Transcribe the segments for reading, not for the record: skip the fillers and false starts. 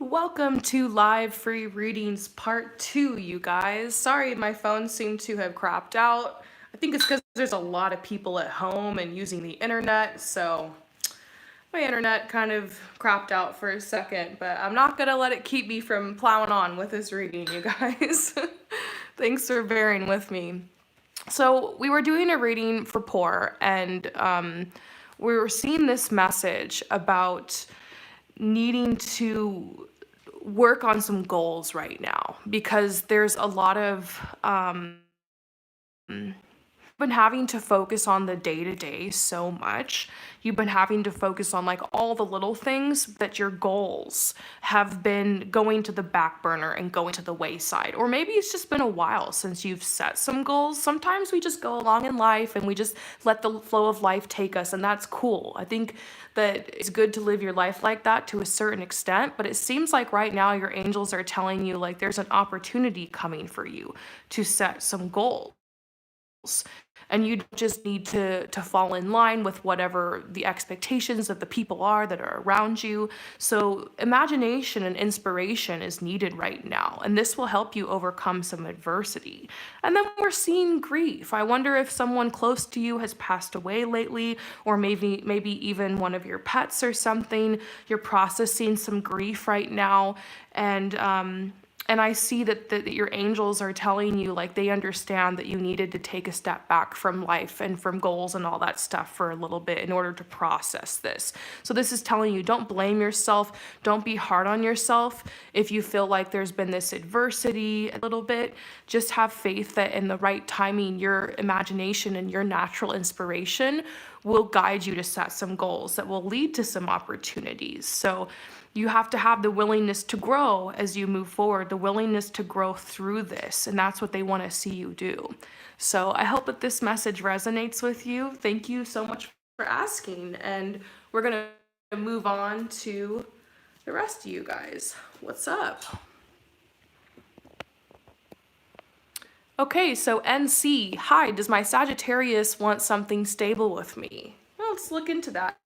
Welcome to live free readings part 2, you guys. Sorry, my phone seemed to have crapped out. I think it's because there's a lot of people at home and using the internet, so my internet kind of crapped out for a second, but I'm not gonna let it keep me from plowing on with this reading, you guys. Thanks for bearing with me. So we were doing a reading for poor, and we were seeing this message about needing to work on some goals right now because there's a lot of been having to focus on the day to day so much. You've been having to focus on like all the little things that your goals have been going to the back burner and going to the wayside. Or maybe it's just been a while since you've set some goals. Sometimes we just go along in life and we just let the flow of life take us, and that's cool. I think that it's good to live your life like that to a certain extent, but it seems like right now your angels are telling you like there's an opportunity coming for you to set some goals. And you just need to fall in line with whatever the expectations of the people are that are around you. So imagination and inspiration is needed right now, and this will help you overcome some adversity. And then we're seeing grief. I wonder if someone close to you has passed away lately, or maybe even one of your pets or something. You're processing some grief right now, and I see that your angels are telling you like they understand that you needed to take a step back from life and from goals and all that stuff for a little bit in order to process this. So this is telling you, don't blame yourself. Don't be hard on yourself if you feel like there's been this adversity a little bit. Just have faith that in the right timing, your imagination and your natural inspiration will guide you to set some goals that will lead to some opportunities. So you have to have the willingness to grow as you move forward, the willingness to grow through this, and that's what they want to see you do. So I hope that this message resonates with you. Thank you so much for asking, and we're going to move on to the rest of you guys. What's up? Okay, so NC, hi, does my Sagittarius want something stable with me? Well, let's look into that.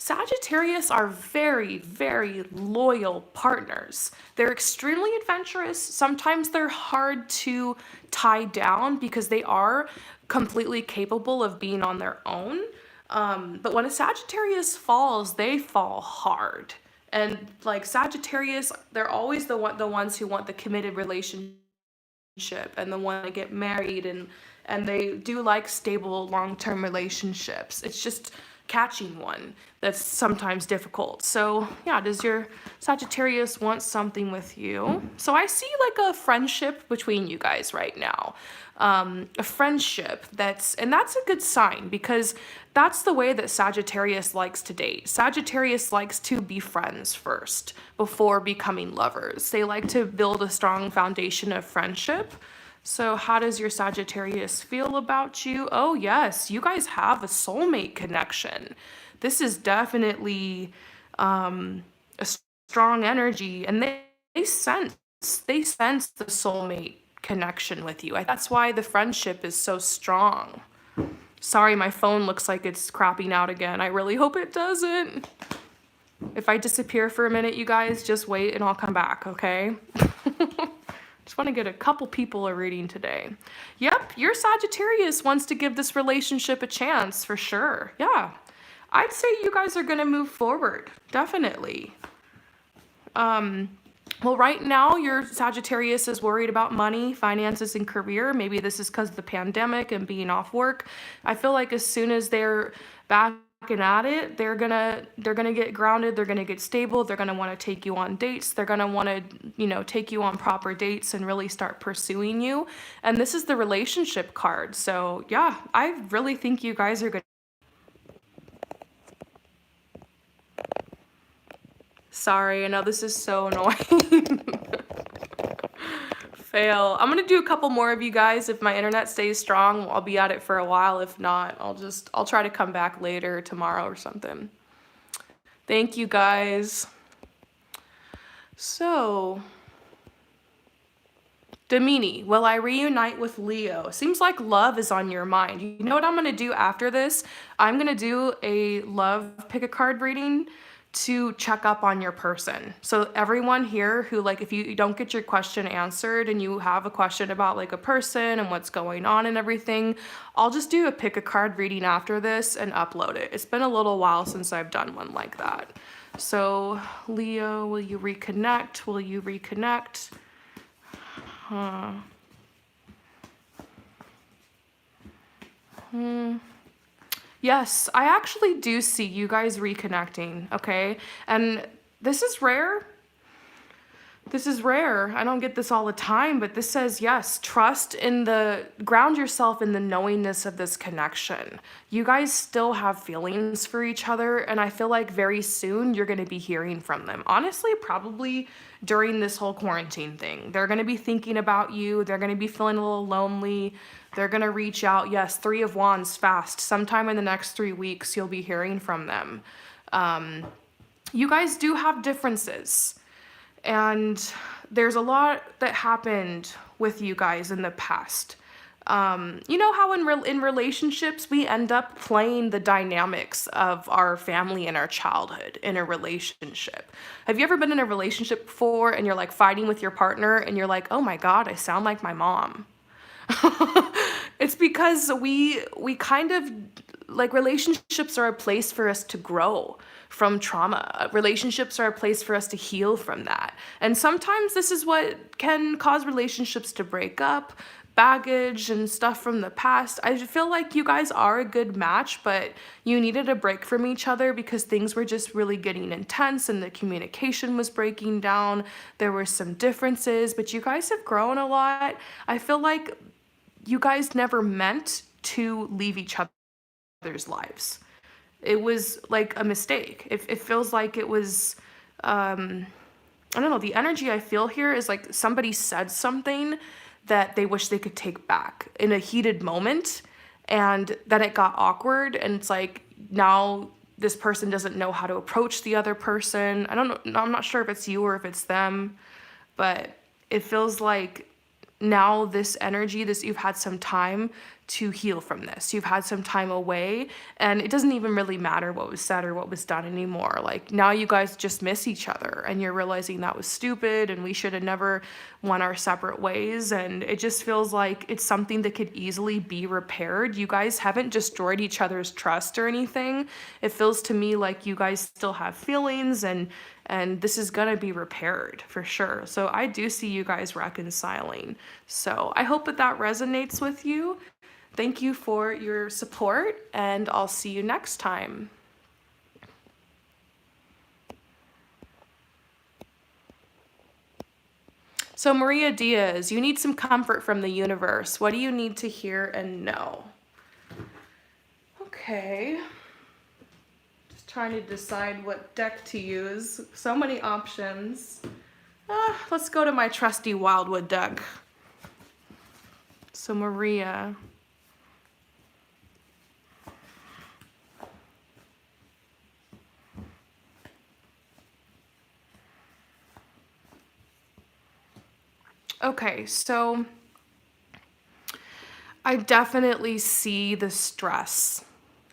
Sagittarius are very, very loyal partners. They're extremely adventurous. Sometimes they're hard to tie down because they are completely capable of being on their own. But when a Sagittarius falls, they fall hard. And like Sagittarius, they're always the ones who want the committed relationship and the one to get married, and they do like stable long-term relationships. It's just catching one that's sometimes difficult. So yeah, does your Sagittarius want something with you? So I see like a friendship between you guys right now. A friendship and that's a good sign because that's the way that Sagittarius likes to date. Sagittarius likes to be friends first before becoming lovers. They like to build a strong foundation of friendship. So how does your Sagittarius feel about you? Oh yes, you guys have a soulmate connection. This is definitely a strong energy, and they sense the soulmate connection with you. That's why the friendship is so strong. Sorry, my phone looks like it's crapping out again. I really hope it doesn't. If I disappear for a minute, you guys, just wait and I'll come back, okay? Just want to get a couple people a reading today. Yep, your Sagittarius wants to give this relationship a chance for sure. Yeah, I'd say you guys are going to move forward. Definitely. Well, right now, your Sagittarius is worried about money, finances, and career. Maybe this is because of the pandemic and being off work. I feel like as soon as they're back at it, they're gonna get grounded, they're gonna get stable, they're gonna want to take you on dates, they're gonna want to take you on proper dates and really start pursuing you. And this is the relationship card. So yeah, I really think you guys are gonna. Sorry, I know this is so annoying. Fail. I'm gonna do a couple more of you guys. If my internet stays strong, I'll be at it for a while. If not, I'll try to come back later tomorrow or something. Thank you guys. So, Damini, will I reunite with Leo? Seems like love is on your mind. You know what I'm gonna do after this? I'm gonna do a love pick a card reading to check up on your person. So everyone here who, like, if you don't get your question answered and you have a question about like a person and what's going on and everything, I'll just do a pick a card reading after this and upload it. It's been a little while since I've done one like that. So Leo, will you reconnect? Will you reconnect? Yes, I actually do see you guys reconnecting, okay? And this is rare. This is rare. I don't get this all the time, but this says, yes, ground yourself in the knowingness of this connection. You guys still have feelings for each other, and I feel like very soon you're going to be hearing from them. Honestly, probably during this whole quarantine thing. They're going to be thinking about you. They're going to be feeling a little lonely. They're going to reach out. Yes, Three of Wands fast. Sometime in the next 3 weeks, you'll be hearing from them. You guys do have differences. And there's a lot that happened with you guys in the past. You know how in relationships, we end up playing the dynamics of our family and our childhood in a relationship. Have you ever been in a relationship before and you're like fighting with your partner and you're like, oh my God, I sound like my mom? It's because we kind of, like, relationships are a place for us to grow from trauma. Relationships are a place for us to heal from that. And sometimes this is what can cause relationships to break up, baggage and stuff from the past. I feel like you guys are a good match, but you needed a break from each other because things were just really getting intense and the communication was breaking down. There were some differences, but you guys have grown a lot. I feel like you guys never meant to leave each other's lives. It was like a mistake. It feels like it was, I don't know, the energy I feel here is like somebody said something that they wish they could take back in a heated moment, and then it got awkward, and it's like now this person doesn't know how to approach the other person. I don't know, I'm not sure if it's you or if it's them, but it feels like now this energy, you've had some time to heal from this. You've had some time away, and it doesn't even really matter what was said or what was done anymore. Like, now you guys just miss each other, and you're realizing that was stupid and we should have never went our separate ways. And it just feels like it's something that could easily be repaired. You guys haven't destroyed each other's trust or anything. It feels to me like you guys still have feelings, and this is gonna be repaired for sure. So I do see you guys reconciling. So I hope that resonates with you. Thank you for your support, and I'll see you next time. So Maria Diaz, you need some comfort from the universe. What do you need to hear and know? Okay. Just trying to decide what deck to use. So many options. Let's go to my trusty Wildwood deck. So Maria. Okay, so I definitely see the stress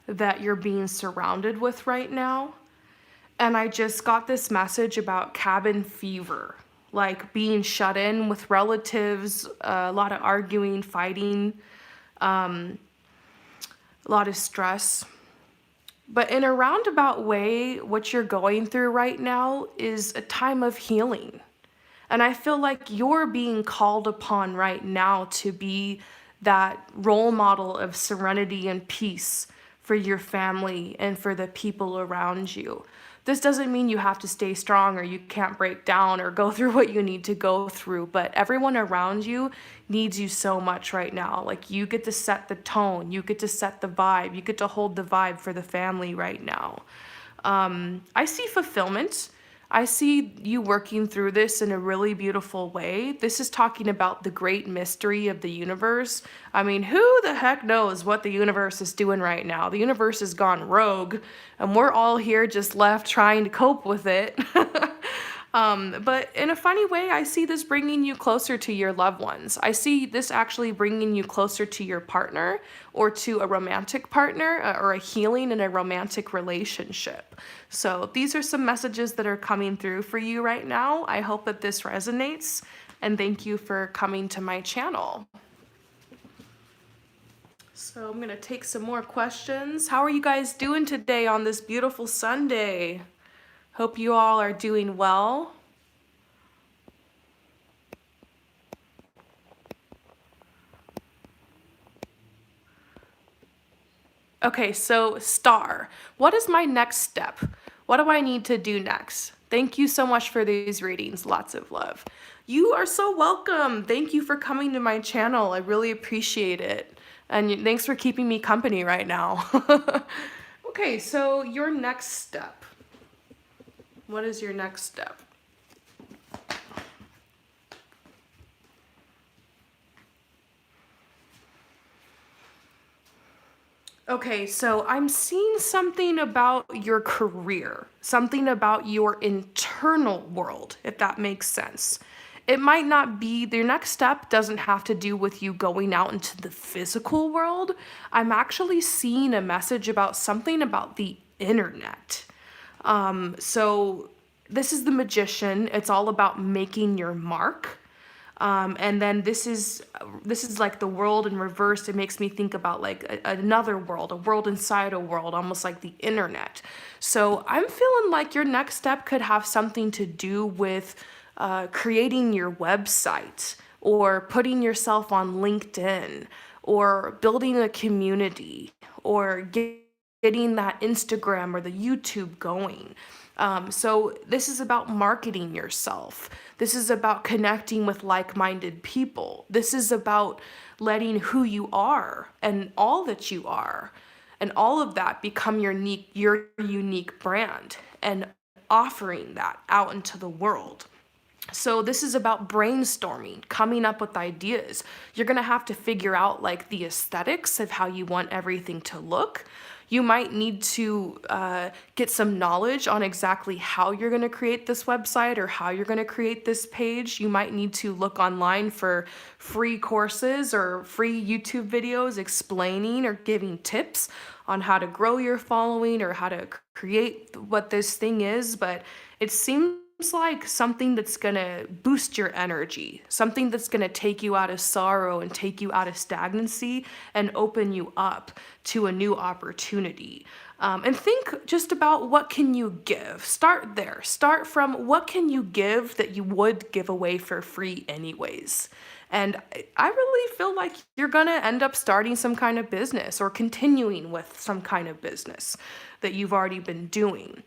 that you're being surrounded with right now. And I just got this message about cabin fever, like being shut in with relatives, a lot of arguing, fighting, a lot of stress. But in a roundabout way, what you're going through right now is a time of healing. And I feel like you're being called upon right now to be that role model of serenity and peace for your family and for the people around you. This doesn't mean you have to stay strong or you can't break down or go through what you need to go through, but everyone around you needs you so much right now. Like, you get to set the tone, you get to set the vibe, you get to hold the vibe for the family right now. I see fulfillment. I see you working through this in a really beautiful way. This is talking about the great mystery of the universe. I mean, who the heck knows what the universe is doing right now? The universe has gone rogue, and we're all here just left trying to cope with it. But in a funny way, I see this bringing you closer to your loved ones. I see this actually bringing you closer to your partner or to a romantic partner or a healing in a romantic relationship. So these are some messages that are coming through for you right now. I hope that this resonates, and thank you for coming to my channel. So I'm gonna take some more questions. How are you guys doing today on this beautiful Sunday? Hope you all are doing well. Okay, so star, what is my next step? What do I need to do next? Thank you so much for these readings. Lots of love. You are so welcome. Thank you for coming to my channel. I really appreciate it. And thanks for keeping me company right now. Okay, so your next step. What is your next step? Okay, so I'm seeing something about your career, something about your internal world, if that makes sense. It might not be, your next step doesn't have to do with you going out into the physical world. I'm actually seeing a message about something about the internet. So this is the Magician. It's all about making your mark. And then this is like the world in reverse. It makes me think about like another world, a world inside a world, almost like the internet. So I'm feeling like your next step could have something to do with creating your website or putting yourself on LinkedIn or building a community or getting that Instagram or the YouTube going. So this is about marketing yourself. This is about connecting with like-minded people. This is about letting who you are and all that you are and all of that become your unique brand and offering that out into the world. So this is about brainstorming, coming up with ideas. You're gonna have to figure out like the aesthetics of how you want everything to look. You might need to get some knowledge on exactly how you're gonna create this website or how you're gonna create this page. You might need to look online for free courses or free YouTube videos explaining or giving tips on how to grow your following or how to create what this thing is. But it seems like something that's gonna boost your energy, something that's gonna take you out of sorrow and take you out of stagnancy and open you up to a new opportunity. And think just about what can you give. Start there. Start from what can you give that you would give away for free anyways. And I really feel like you're gonna end up starting some kind of business or continuing with some kind of business that you've already been doing.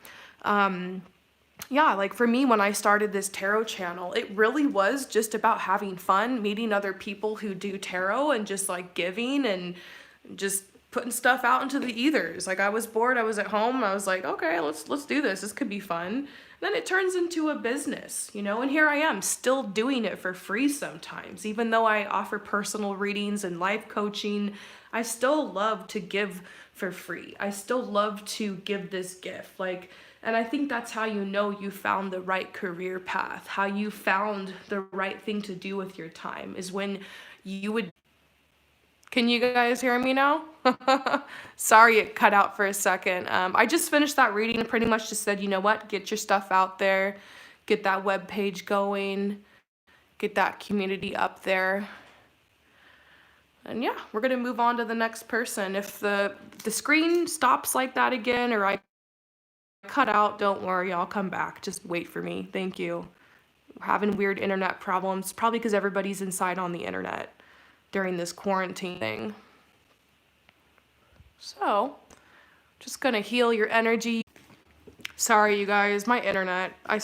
Yeah, like for me, when I started this tarot channel, it really was just about having fun, meeting other people who do tarot and just like giving and just putting stuff out into the ethers. Like I was bored, I was at home, I was like, okay, let's do this. This could be fun. And then it turns into a business, you know, and here I am still doing it for free sometimes. Even though I offer personal readings and life coaching, I still love to give for free. I still love to give this gift. And I think that's how you know you found the right career path, how you found the right thing to do with your time is when you would. Can you guys hear me now? Sorry, it cut out for a second. I just finished that reading and pretty much just said, you know what, get your stuff out there, get that web page going, get that community up there. And yeah, we're gonna move on to the next person. If the screen stops like that again or I cut out, don't worry, I'll come back. Just wait for me. Thank you. We're having weird internet problems, probably because everybody's inside on the internet during this quarantine thing. So, just gonna heal your energy. Sorry, you guys, my internet. I